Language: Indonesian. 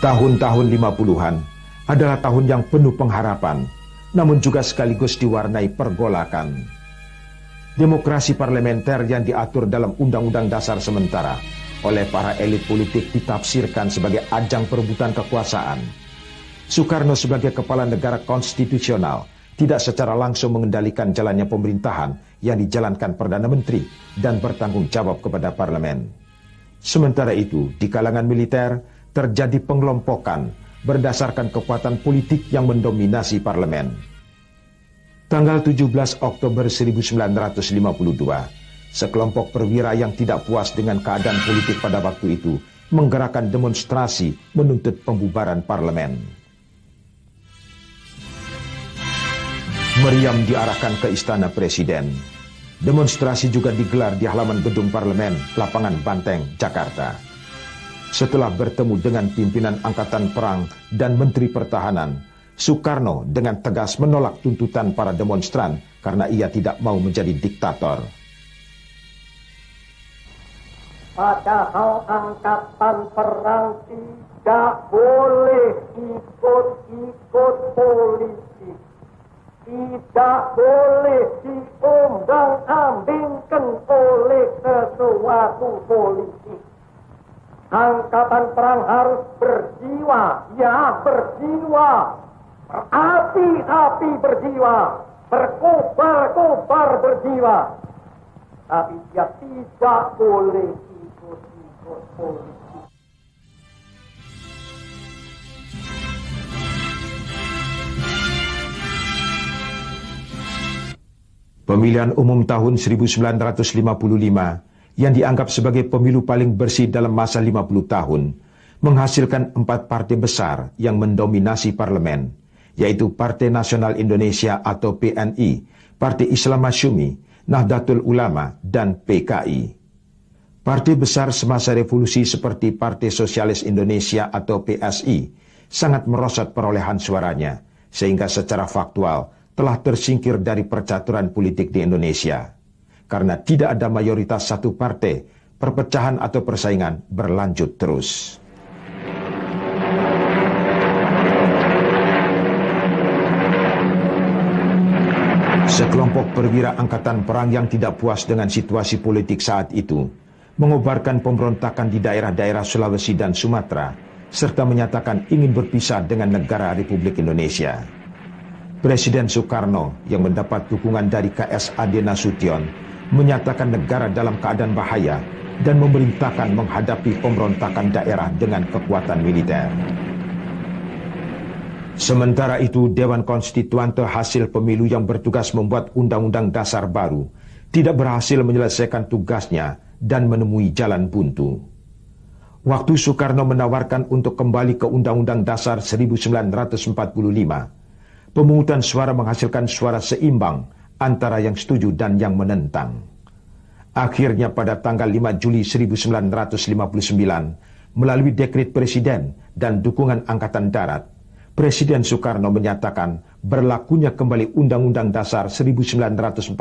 Tahun-tahun 50-an adalah tahun yang penuh pengharapan, namun juga sekaligus diwarnai pergolakan. Demokrasi parlementer yang diatur dalam Undang-Undang Dasar sementara oleh para elit politik ditafsirkan sebagai ajang perebutan kekuasaan. Soekarno sebagai kepala negara konstitusional tidak secara langsung mengendalikan jalannya pemerintahan yang dijalankan Perdana Menteri dan bertanggung jawab kepada parlemen. Sementara itu, di kalangan militer terjadi pengelompokan berdasarkan kekuatan politik yang mendominasi parlemen. Tanggal 17 Oktober 1952, sekelompok perwira yang tidak puas dengan keadaan politik pada waktu itu menggerakkan demonstrasi menuntut pembubaran parlemen. Meriam diarahkan ke Istana Presiden. Demonstrasi juga digelar di halaman gedung parlemen, Lapangan Banteng, Jakarta. Setelah bertemu dengan pimpinan Angkatan Perang dan Menteri Pertahanan, Soekarno dengan tegas menolak tuntutan para demonstran karena ia tidak mau menjadi diktator. Padahal Angkatan Perang tidak boleh ikut-ikut politik, tidak boleh diombang-ambingkan oleh sesuatu politik. Angkatan Perang harus berjiwa, ya berjiwa, berapi-api berjiwa, berkobar-kobar berjiwa. Tapi dia tidak boleh ikut-ikut politik. Pemilihan umum tahun 1955 yang dianggap sebagai pemilu paling bersih dalam masa 50 tahun, menghasilkan 4 partai besar yang mendominasi parlemen, yaitu Partai Nasional Indonesia atau PNI, Partai Islam Masyumi, Nahdlatul Ulama, dan PKI. Partai besar semasa revolusi seperti Partai Sosialis Indonesia atau PSI sangat merosot perolehan suaranya, sehingga secara faktual telah tersingkir dari percaturan politik di Indonesia. Karena tidak ada mayoritas satu partai, perpecahan atau persaingan berlanjut terus. Sekelompok perwira angkatan perang yang tidak puas dengan situasi politik saat itu, mengobarkan pemberontakan di daerah-daerah Sulawesi dan Sumatera, serta menyatakan ingin berpisah dengan negara Republik Indonesia. Presiden Soekarno yang mendapat dukungan dari KSAD Nasution menyatakan negara dalam keadaan bahaya dan memerintahkan menghadapi pemberontakan daerah dengan kekuatan militer. Sementara itu, Dewan Konstituante hasil pemilu yang bertugas membuat Undang-Undang Dasar baru tidak berhasil menyelesaikan tugasnya dan menemui jalan buntu. Waktu Soekarno menawarkan untuk kembali ke Undang-Undang Dasar 1945, pemungutan suara menghasilkan suara seimbang antara yang setuju dan yang menentang. Akhirnya pada tanggal 5 Juli 1959, melalui dekret Presiden dan dukungan Angkatan Darat, Presiden Soekarno menyatakan berlakunya kembali Undang-Undang Dasar 1945